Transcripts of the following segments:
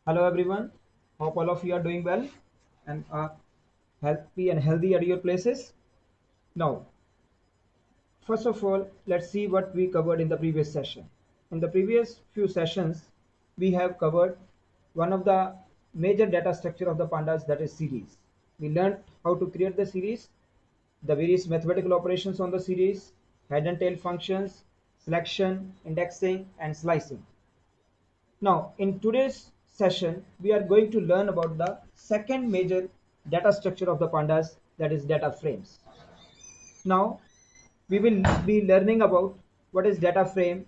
Hello everyone. Hope all of you are doing well and are happy and healthy at your places. Now, first of all, let's see what we covered in the previous session. In the previous few sessions, we have covered one of the major data structure of the pandas, that is series. We learned how to create the series, the various mathematical operations on the series, head and tail functions, selection, indexing, and slicing. Now, in today's session, we are going to learn about the second major data structure of the pandas, that is data frames. Now, we will be learning about what is data frame,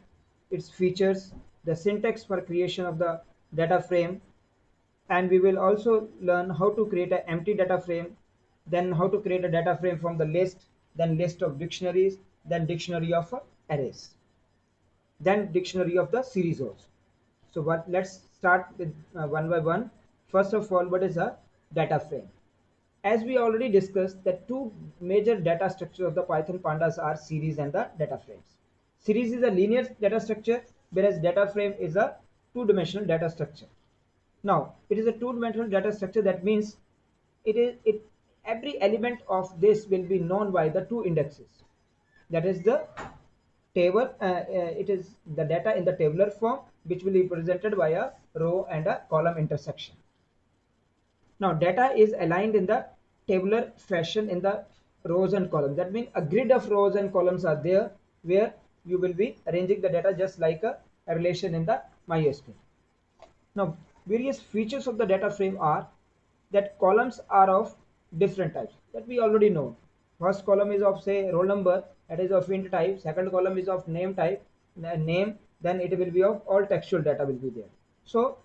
its features, the syntax for creation of the data frame, and we will also learn how to create an empty data frame, then how to create a data frame from the list, then list of dictionaries, then dictionary of arrays, then dictionary of the series also. So let's start with one by one. First of all, what is a data frame? As we already discussed, the two major data structures of the Python pandas are series and the data frames. Series is a linear data structure, whereas data frame is a two-dimensional data structure. Now, it is a two-dimensional data structure. That means every element of this will be known by the two indexes. That is the table. It is the data in the tabular form, which will be presented by a row and a column intersection. Now, data is aligned in the tabular fashion in the rows and columns. That means a grid of rows and columns are there where you will be arranging the data just like a relation in the MySQL. Now, various features of the data frame are that columns are of different types that we already know. First column is of say roll number, that is of int type. Second column is of name type, name. Then it will be of all textual data will be there. So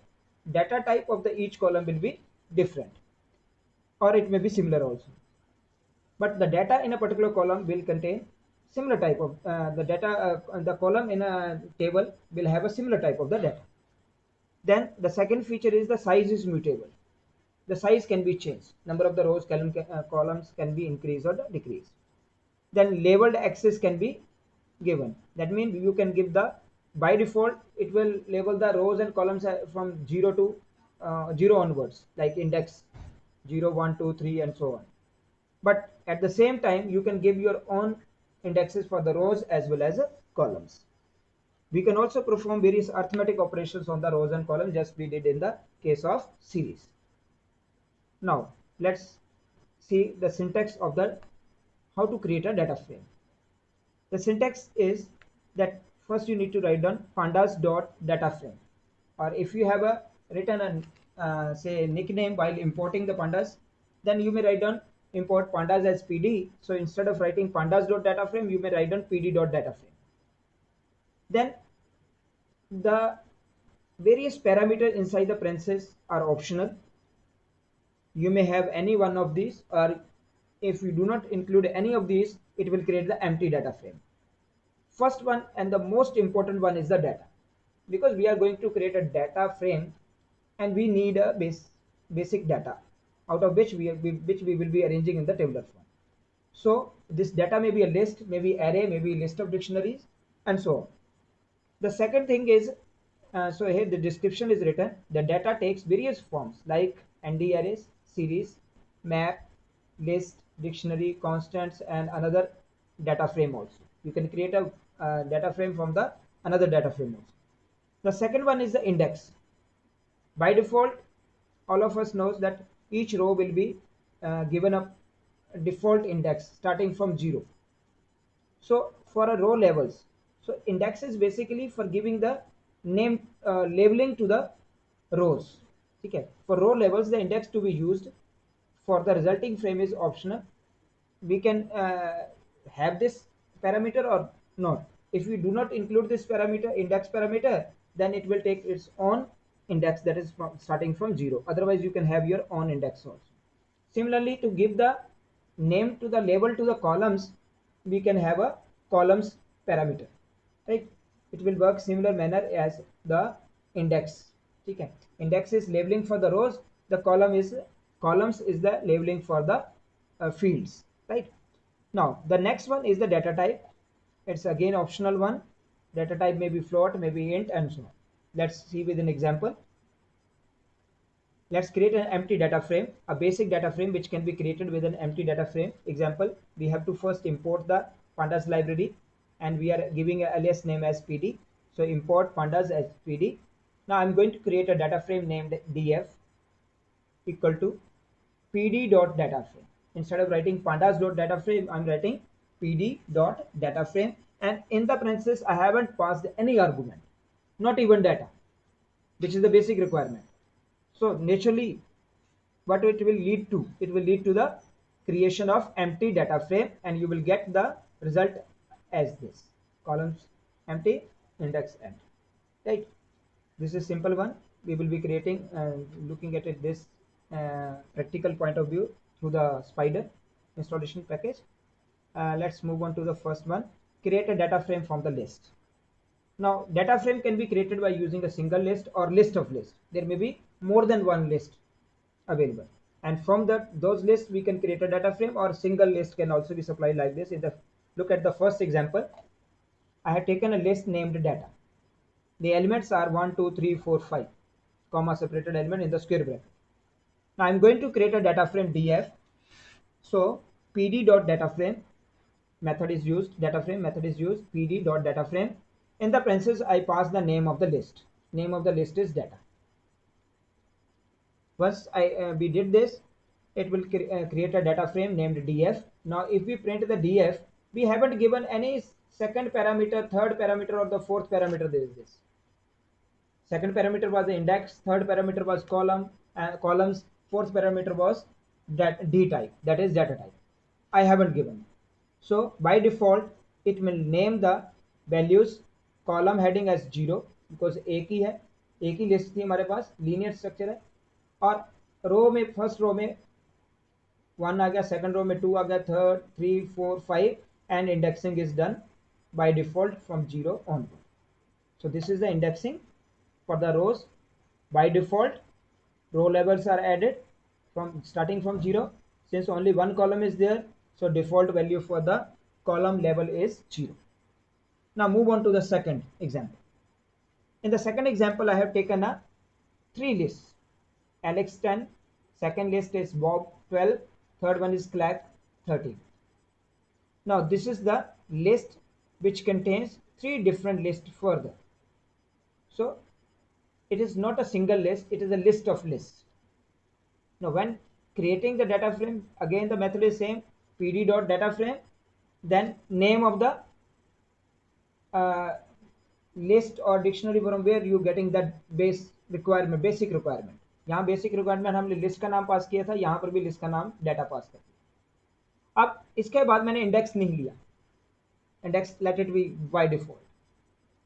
data type of the each column will be different, or it may be similar also. But the data in a particular column will contain similar type of the data. The column in a table will have a similar type of the data. Then the second feature is the size is mutable. The size can be changed. Number of the rows, columns can be increased or decreased. Then labeled access can be given. That means you can give the, by default it will label the rows and columns from 0 to 0 onwards, like index 0, 1, 2, 3 and so on. But at the same time you can give your own indexes for the rows as well as columns. We can also perform various arithmetic operations on the rows and columns, just we did in the case of series. Now let's see the syntax of the how to create a data frame. The syntax is that first you need to write down pandas dot data frame, or if you have a written an say nickname while importing the pandas, then you may write down import pandas as pd. So instead of writing pandas dot data frame, you may write down pd dot data frame. Then the various parameters inside the parentheses are optional. You may have any one of these, or if you do not include any of these, it will create the empty data frame. First one and the most important one is the data, because we are going to create a data frame and we need a basic data out of which we will be arranging in the tabular form. So this data may be a list, maybe array, maybe list of dictionaries and so on. The second thing is, so here the description is written, the data takes various forms like nd arrays, series, map, list, dictionary, constants and another data frame also. You can create a data frame from the another data frame also. The second one is the index. By default, all of us knows that each row will be given a default index starting from 0. So for a row levels, so index is basically for giving the name labeling to the rows. Okay. For row levels, the index to be used for the resulting frame is optional. We can have this parameter or not. If we do not include this parameter, index parameter, then it will take its own index, that is starting from 0. Otherwise you can have your own index also. Similarly, to give the name to the label to the columns, we can have a columns parameter, right? It will work similar manner as the index. Okay. Index is labeling for the rows, the columns is the labeling for the fields, right? Now the next one is the data type. It's again optional one. Data type may be float, maybe int and so on. Let's see with an example. Let's create an empty data frame, a basic data frame which can be created with an empty data frame. Example, we have to first import the pandas library, and we are giving a alias name as pd. So import pandas as pd. Now I'm going to create a data frame named df equal to pd.dataframe. Instead of writing pandas.dataframe, I'm writing pd.dataframe, and in the parentheses I haven't passed any argument, not even data, which is the basic requirement. So naturally, what it will lead to? It will lead to the creation of empty data frame, and you will get the result as this: columns empty, index empty. Right? This is simple one. We will be creating and looking at it this practical point of view through the Spider installation package. Let's move on to the first one. Create a data frame from the list. Now data frame can be created by using a single list or list of lists. There may be more than one list available, and from those lists we can create a data frame, or single list can also be supplied like this. Look at the first example. I have taken a list named data. The elements are 1 2 3 4 5 comma separated element in the square bracket. Now I'm going to create a data frame df. So pd.dataframe method is used, data frame method is used, pd.dataframe. In the parentheses I pass the name of the list. Name of the list is data. Once we did this, it will create a data frame named df. Now if we print the df, we haven't given any second parameter, third parameter, or the fourth parameter. There is this. Second parameter was the index, third parameter was columns, fourth parameter was d type, that is data type. I haven't given. So by default it will name the values column heading as 0, because एक ही list थी हमारे पास, linear structure है, और रो में first row में 1 आ गया, second row में 2 आ गया, third 3 4 5, and indexing is done by default from 0 onward. So this is the indexing for the rows. By default row levels are added from starting from 0. Since only one column is there, so default value for the column level is 0. Now move on to the second example. In the second example I have taken a 3 lists: Alex 10, second list is Bob 12, third one is Clark 13. Now this is the list which contains 3 different lists further. So it is not a single list, it is a list of lists. Now when creating the data frame, again the method is same, pd.dataframe, then name of the list or dictionary from where you getting that basic requirement. यहाँ basic requirement हमने list का नाम पास किया था, यहाँ पर भी list का नाम डाटा पास कर दिया. अब इसके बाद मैंने इंडेक्स नहीं लिया, index let it be by default.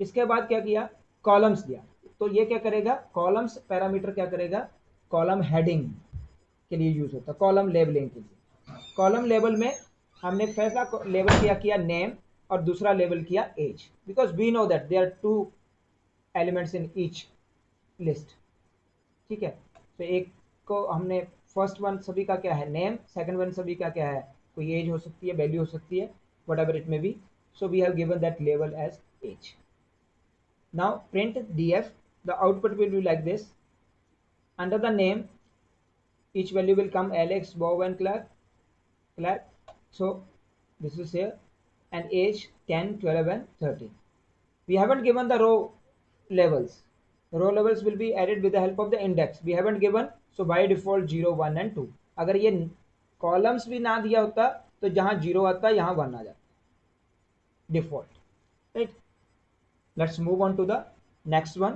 इसके बाद क्या किया, कॉलम्स लिया. तो ये क्या करेगा, कॉलम्स पैरामीटर क्या करेगा, कॉलम हेडिंग के लिए यूज होता है, कॉलम लेबलिंग के लिए. कॉलम लेबल में हमने पहला लेबल किया नेम, और दूसरा लेबल किया age, because we know that there are 2 elements in each list. ठीक है, तो एक को हमने फर्स्ट वन सभी का क्या है नेम, सेकंड वन सभी का क्या है, कोई एज हो सकती है, वैल्यू हो सकती है, whatever it may be. So we have given that label as age. Now print df, the output will be like this. Under the name, each value will come Alex, Bob and Clark. So this is here, and age 10, 12 and 13. We haven't given the row levels. Row levels will be added with the help of the index. We haven't given, so by default 0, 1 and 2. अगर ये columns भी ना दिया होता तो जहाँ 0 आता यहाँ 1 आ जाता, default. Right? Let's move on to the next one,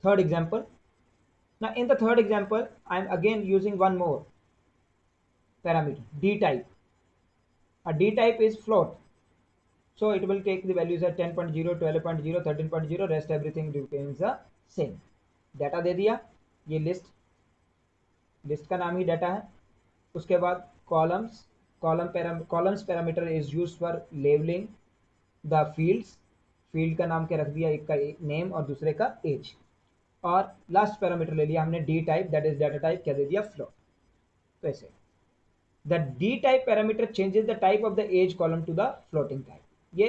third example. Now in the third example I am again using one more parameter, d type. A d type is float, so it will take the values at 10.0, 12.0, 13.0, rest everything remains the same. Data दे दिया, ये list का नाम ही data है. उसके बाद columns parameter is used for labeling the fields. Field का नाम क्या रख दिया, एक का नेम और दूसरे का एज. और लास्ट पैरामीटर ले लिया हमने D type, that is data type, क्या दे दिया, फ्लोट. तो ऐसे the D type parameter changes the type of the age column to the floating type. ये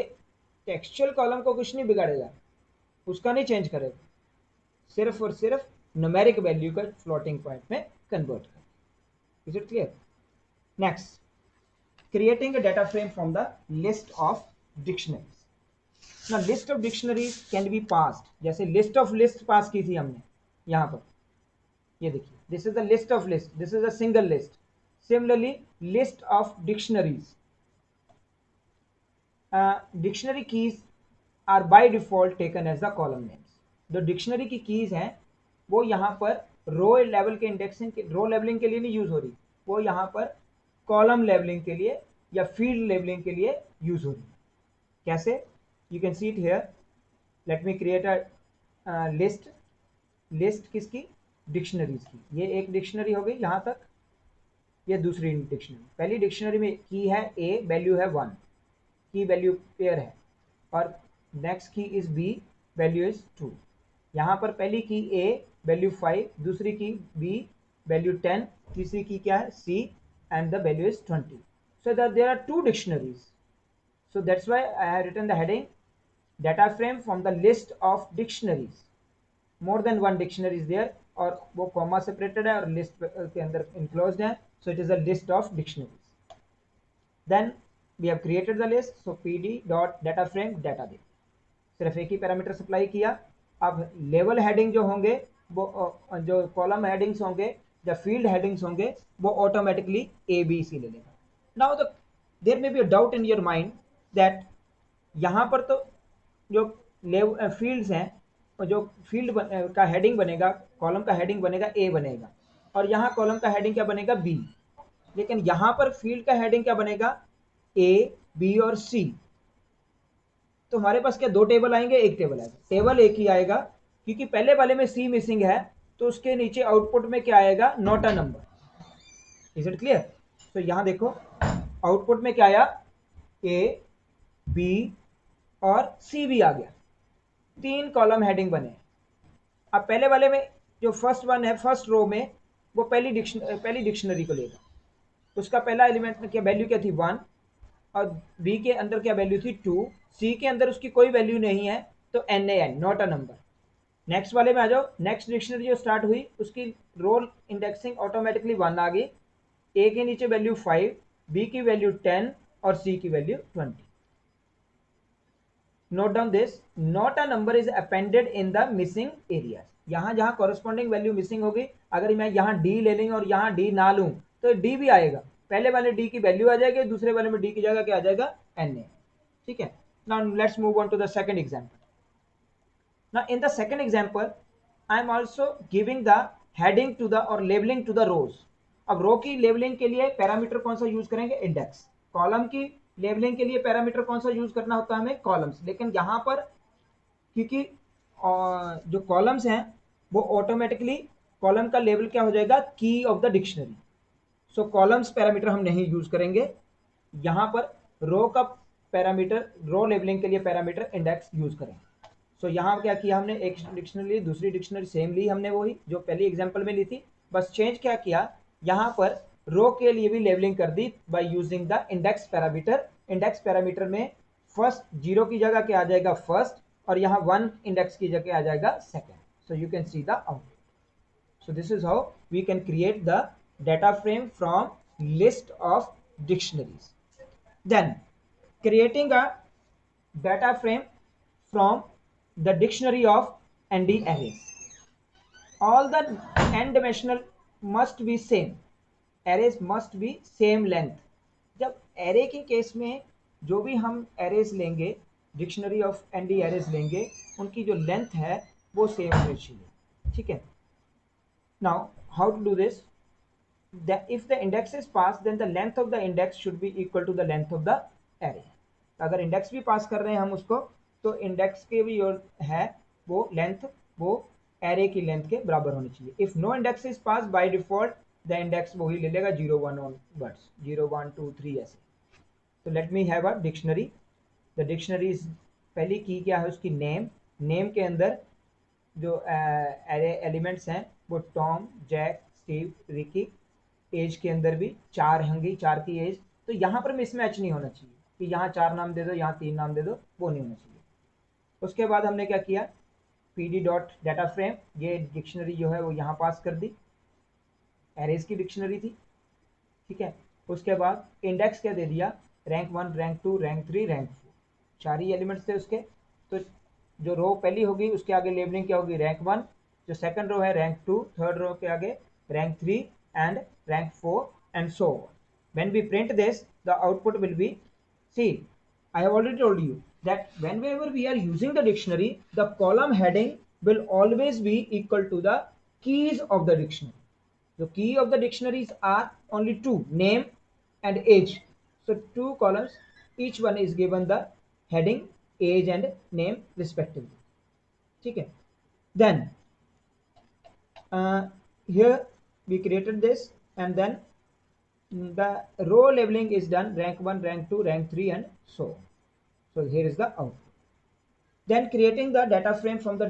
टेक्सचुअल कॉलम को कुछ नहीं बिगाड़ेगा, उसका नहीं चेंज करेगा, सिर्फ और सिर्फ न्यूमेरिक वैल्यू का फ्लोटिंग पॉइंट में कन्वर्ट करें। Is it clear? Next, creating a data frame from the list of dictionaries। now list of dictionaries can be passed, जैसे list of list पास की थी हमने यहाँ पर, ये देखिए, this is the list of list, this is a single list। similarly list of dictionaries, dictionary keys are by default taken as the column names। जो dictionary की कीज हैं वो यहाँ पर रो लेवल के इंडेक्सिंग के, रो लेवलिंग के लिए नहीं यूज हो रही, वो यहाँ पर कॉलम लेवलिंग के लिए या फील्ड लेवलिंग के लिए यूज हो रही है। कैसे? You can see it here. Let me create a list. List किसकी? डिक्शनरीज की। ये एक डिक्शनरी हो गई यहाँ तक, ये दूसरी डिक्शनरी। पहली डिक्शनरी में की है ए, वैल्यू है 1, की वैल्यू पेयर है, और नेक्स्ट की इज बी, वैल्यू इज 2। यहाँ पर पहली की ए, वैल्यू 5, दूसरी की बी, वैल्यू 10, तीसरी की क्या है? C, and the value is 20। so that there are two dictionaries, so that's why I have written the heading data frame from the list of dictionaries। more than one dictionary is there, और वो comma separated है और list के अंदर enclosed है, so it is a list of dictionaries। then we have created the list, so pd dot data frame data date, सिर्फ एक ही parameter supply किया। अब लेवल हेडिंग जो होंगे वो जो कॉलम हेडिंग्स होंगे या फील्ड हेडिंग्स होंगे वो ऑटोमेटिकली ए बी सी ले लेगा। Now the there may be a doubt in your mind that यहाँ पर तो जो फील्ड्स हैं, जो फील्ड का हेडिंग बनेगा, कॉलम का हेडिंग बनेगा ए बनेगा, और यहाँ कॉलम का हेडिंग क्या बनेगा? बी। लेकिन यहाँ पर फील्ड का हेडिंग क्या बनेगा? ए, बी और सी। तो हमारे पास क्या दो टेबल आएंगे? एक टेबल आएगा। टेबल एक ही आएगा क्योंकि पहले वाले में सी मिसिंग है, तो उसके नीचे आउटपुट में क्या आएगा? Not a number. Is it clear? तो यहां देखो आउटपुट में क्या आया? ए, बी और सी भी आ गया। 3 कॉलम हेडिंग बने। अब पहले वाले में जो फर्स्ट वन है, फर्स्ट रो में, वो पहली डिक्शनरी को लेगा। उसका पहला एलिमेंट में क्या वैल्यू क्या थी? 1, और बी के अंदर क्या वैल्यू थी? 2, सी के अंदर उसकी कोई वैल्यू नहीं है, तो N A N, not a number. Next वाले में आ जाओ। नेक्स्ट डिक्शनरी जो स्टार्ट हुई उसकी रोल इंडेक्सिंग ऑटोमेटिकली 1 आ गई। ए के नीचे वैल्यू 5, बी की वैल्यू 10 और सी की value 20। Note down this, not a number is appended in the missing area. यहां जहां कॉरेस्पॉन्डिंग वैल्यू मिसिंग होगी, अगर मैं यहां डी ले लूं और यहां डी ना लूं तो डी भी आएगा। पहले वाले डी की वैल्यू आ जाएगी, दूसरे वाले में डी की जगह क्या आ जाएगा? N A. ठीक है। Now let's move on to the second example. Now in the second example, I am also giving the heading to the or labeling to the rows। अब रो की लेबलिंग के लिए पैरामीटर कौन सा यूज करेंगे? Index. Column की labelling के लिए पैरामीटर कौन सा यूज करना होता है हमें? कॉलम्स। लेकिन यहाँ पर क्योंकि जो कॉलम्स हैं वो ऑटोमेटिकली कॉलम का लेबल क्या हो जाएगा? की of the dictionary. So columns parameter हम नहीं यूज करेंगे। यहाँ पर रो का पैरामीटर, रो लेबलिंग के लिए पैरामीटर इंडेक्स यूज करेंगे। सो यहाँ क्या किया हमने? एक डिक्शनरी ली, दूसरी डिक्शनरी सेम ली हमने, वही जो पहली एग्जांपल में ली थी, बस चेंज क्या किया? यहाँ पर रो के लिए भी लेबलिंग कर दी by using the index parameter. Index parameter में फर्स्ट 0 की जगह क्या आ जाएगा? फर्स्ट, और यहाँ 1 इंडेक्स की जगह आ जाएगा second. So you can see the output. So this is how we can create the data frame from list of dictionaries। Then creating a data frame from the dictionary of ND arrays। All the n dimensional must be same, arrays must be same length। जब array के case में जो भी हम arrays लेंगे, dictionary of ND arrays लेंगे, उनकी जो लेंथ है वो सेम होनी चाहिए। ठीक है। Now how to do this? If the index is passed, then the length of the index should be equal to the length of the array। अगर इंडेक्स भी पास कर रहे हैं हम उसको, तो इंडेक्स के भी और है वो लेंथ, वो एरे की लेंथ के बराबर होनी चाहिए। If no index is pass, by default the index वही ले लेगा 0 1 ऑन वर्ड्स, 0 1 2 3 ऐसे। तो let me have a dictionary. The dictionary is, पहली की क्या है उसकी? नेम। नेम के अंदर जो एरे एलिमेंट्स हैं वो Tom, Jack, Steve, Ricky. Age के अंदर भी 4 होंगी, 4 की एज। तो यहाँ पर मिसमैच नहीं होना चाहिए कि यहाँ 4 नाम दे दो, यहाँ 3 नाम दे दो, वो नहीं होना चाहिए। उसके बाद हमने क्या किया? पीडी डॉट डाटा फ्रेम, ये डिक्शनरी जो है वो यहाँ पास कर दी, एरेज की डिक्शनरी थी, ठीक है। उसके बाद इंडेक्स क्या दे दिया, रैंक 1, रैंक 2, रैंक 3, रैंक 4, 4 ही एलिमेंट्स थे उसके। तो जो रो पहली होगी उसके आगे लेबलिंग क्या होगी, रैंक 1, जो सेकंड रो है रैंक 2, थर्ड रो के आगे rank 3 and rank 4 and so on. When we print this, the output will be, see, I have already told you that whenever we are using the dictionary, the column heading will always be equal to the keys of the dictionary. The key of the dictionaries are only two, name and age. So two columns, each one is given the heading, age and name respectively. Okay. Then here we created this, and then the row labeling is done, rank 1, rank 2, rank 3 and so on. So here is the output. Then creating the data frame from the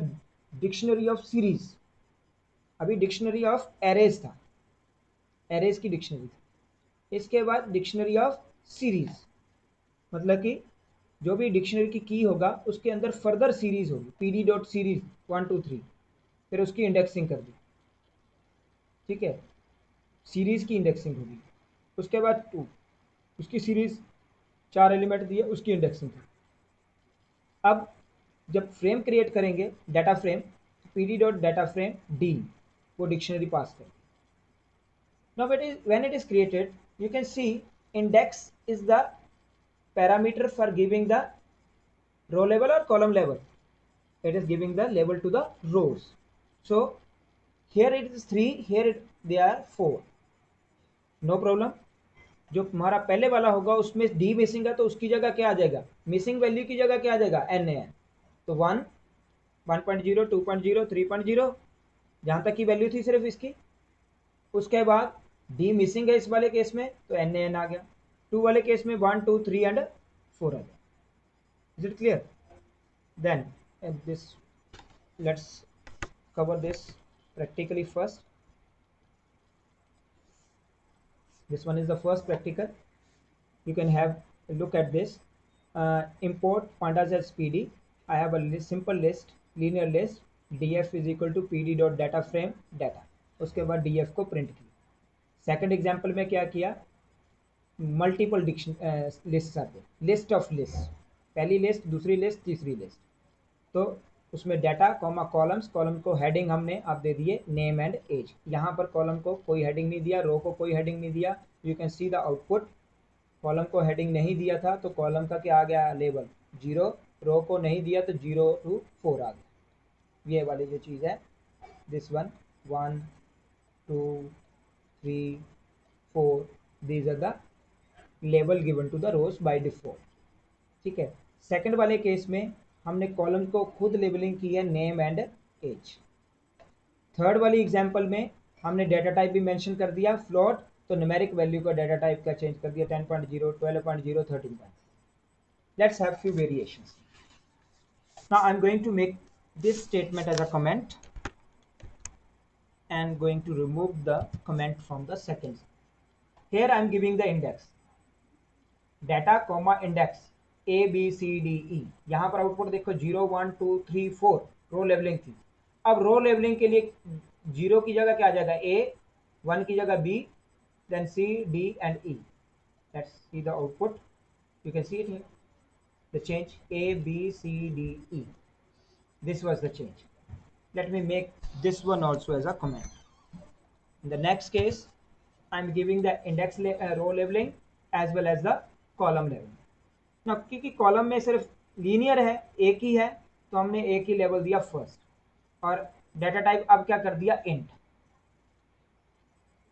dictionary of series. अभी dictionary of arrays था, arrays की dictionary थी। इसके बाद dictionary of series, मतलब कि जो भी डिक्शनरी की की होगा उसके अंदर फर्दर सीरीज होगी, पीडी डॉट सीरीज 1 2 3, फिर उसकी इंडेक्सिंग कर दी, ठीक है, सीरीज की इंडेक्सिंग होगी। उसके बाद 2, उसकी सीरीज 4 एलिमेंट दिए, उसकी इंडेक्सिंग कर। अब जब फ्रेम क्रिएट करेंगे data frame, PD dot data frame D, वो डिक्शनरी पास कर। Now when it is created, you can see index is the parameter for giving the row level or column level. It is giving the label to the rows. So here it is 3, here they are 4. No problem. जो हमारा पहले वाला होगा उसमें D missing है, तो उसकी जगह क्या आ जाएगा, मिसिंग वैल्यू की जगह क्या आ जाएगा, एन ए एन। तो 1, 1.0, 2.0, 3.0, जहाँ तक की वैल्यू थी सिर्फ इसकी। उसके बाद डी मिसिंग है इस वाले केस में, तो एन ए एन आ गया। 2 वाले केस में 1, 2, 3 एंड 4 आ गया। Is it clear? Then this, let's cover this practically first. This one is the first practical. You can have a look at this. Import pandas as pd. I have a simple list, linear list, df is equal to pd dot data frame data. उसके बाद df को print किया। Second example में क्या किया, multiple list आते, list of list, पहली list, दूसरी लिस्ट, तीसरी लिस्ट। तो उसमें डाटा कॉमा कॉलम्स, कॉलम को हेडिंग हमने आप दे दिए नेम एंड एज। यहाँ पर कॉलम को कोई हेडिंग नहीं दिया, रो को कोई हेडिंग नहीं दिया। You can see the output. Column को हेडिंग नहीं दिया था तो कॉलम का क्या आ गया, लेबल 0, रो को नहीं दिया तो 0 to 4 आ गया। ये वाली जो चीज़ है, this one 1 2 3 4, these are the label given to the rows by default, ठीक है। सेकंड वाले केस में हमने कॉलम को खुद लेबलिंग की है नेम एंड एज। थर्ड वाली एग्जांपल में हमने डाटा टाइप भी मेंशन कर दिया, फ्लोट, तो न्यूमेरिक वैल्यू का डाटा टाइप का चेंज कर दिया, 10.0, 12.0, 13. Let's have few variations. Now I'm going to make this statement as a comment and going to remove the comment from the second. Here I'm giving the index, data comma index A B C D E। यहाँ पर output देखो 0 1 2 3 4, रो levelling थी। अब रो levelling के लिए 0 की जगह क्या आ जाएगा, A, 1 की जगह B, then C, D and E. Let's see the output. You can see it here, the change A B C D E. This was the change. Let me make this one also as a comment. In the next case, I'm giving the index row labeling as well as the column labeling. ना, क्योंकि column में सिर्फ linear है, एक ही है, तो हमने एक ही लेवल दिया फर्स्ट, और डाटा टाइप अब क्या कर दिया, इंट।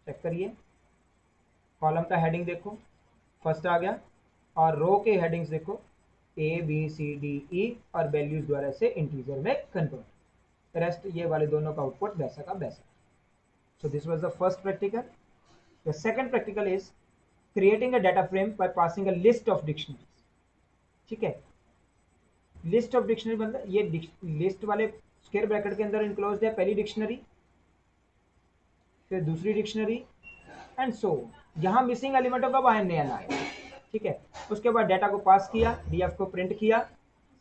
चेक करिए, कॉलम का हेडिंग देखो फर्स्ट आ गया, और रो के हेडिंग्स देखो ए बी सी डी ई, और वैल्यूज द्वारा से इंटीजर में कन्वर्ट। रेस्ट ये वाले दोनों का आउटपुट वैसा का वैसा। So this was the first practical. The second practical is creating a data frame by passing a list of dictionary, ठीक है। लिस्ट ऑफ डिक्शनरी मतलब ये लिस्ट वाले स्क्वायर ब्रैकेट के अंदर इनक्लोज्ड है, पहली डिक्शनरी, फिर दूसरी डिक्शनरी एंड सो। यहाँ मिसिंग एलिमेंटों का वहां नया आया, ठीक है। उसके बाद डाटा को पास किया, डीएफ को प्रिंट किया।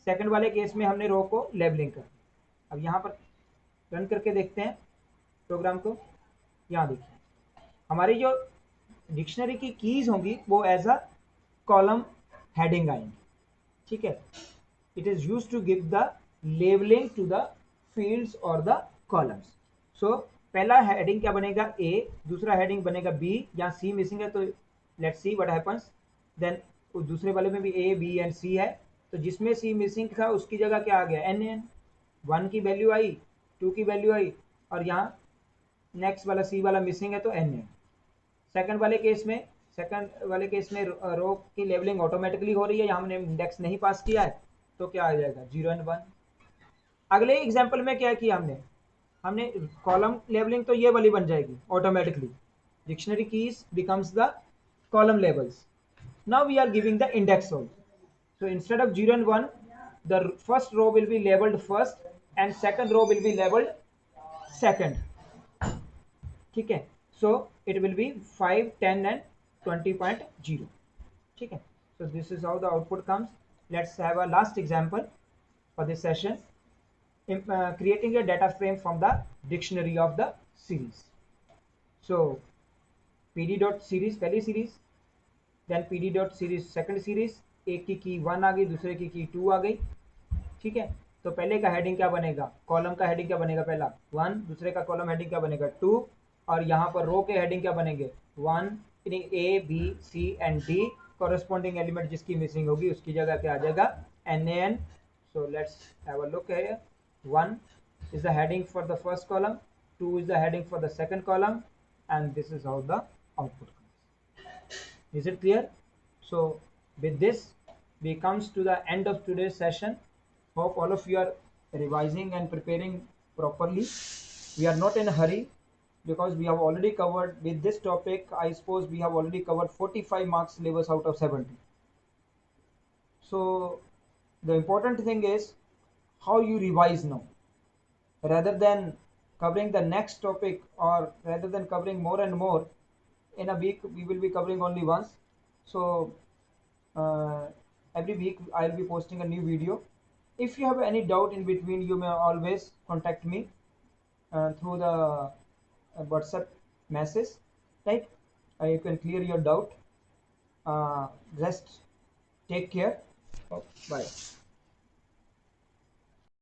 सेकंड वाले केस में हमने रो को लेबलिंग कर, अब यहाँ पर रन करके देखते हैं प्रोग्राम को। यहाँ देखिए हमारी जो डिक्शनरी की कीज होंगी वो एज अ कॉलम हेडिंग आएंगी, ठीक है। It is use to give the labeling to the fields और द कॉलम्स। सो पहला हेडिंग क्या बनेगा ए, दूसरा हेडिंग बनेगा बी, यहाँ सी मिसिंग है तो let's see what happens. Then दूसरे वाले में भी ए बी एंड सी है, तो जिसमें सी मिसिंग था उसकी जगह क्या आ गया एन एन, 1 की वैल्यू आई, 2 की वैल्यू आई, और यहाँ नेक्स्ट वाला सी वाला मिसिंग है तो एन एन। सेकंड वाले केस में रो की लेबलिंग ऑटोमेटिकली हो रही है, यहाँ हमने इंडेक्स नहीं पास किया है तो क्या आ जाएगा 0 एंड 1। अगले एग्जाम्पल में क्या किया हमने कॉलम लेबलिंग तो ये वाली बन जाएगी automatically, dictionary keys becomes the column labels. Now we are giving the index also, so instead of 0 and 1 the first row will be labeled first and second row will be labeled second, ठीक है। so it will be 5 10 and 20.0, ठीक है। so this is how the output comes. Let's have a last example for this session in creating a data frame from the dictionary of the series. so pd.series पहली series, then pd.series second series, एक की 1 आ गई, दूसरे की 2 आ गई, ठीक है। तो पहले का हेडिंग क्या बनेगा, कॉलम का हेडिंग क्या बनेगा, पहला 1, दूसरे का कॉलम हेडिंग क्या बनेगा 2, और यहाँ पर रो के हेडिंग क्या बनेंगे 1, A B C and D, corresponding element जिसकी मिसिंग होगी उसकी जगह क्या आ जाएगा N N. So let's have a look here, 1 is the heading for the first column, 2 is the heading for the second column, and this is how the output comes. Is it clear? So with this we comes to the end of today's session. Hope all of you are revising and preparing properly. We are not in a hurry because we have already covered with this topic, I suppose we have already covered 45 marks syllabus out of 70. So the important thing is how you revise now, rather than covering the next topic, or rather than covering more and more in a week. We will be covering only once, so uh, every week I'll be posting a new video. If you have any doubt in between, you may always contact me through the WhatsApp message, right? You can clear your doubt. Just take care. Oh, bye.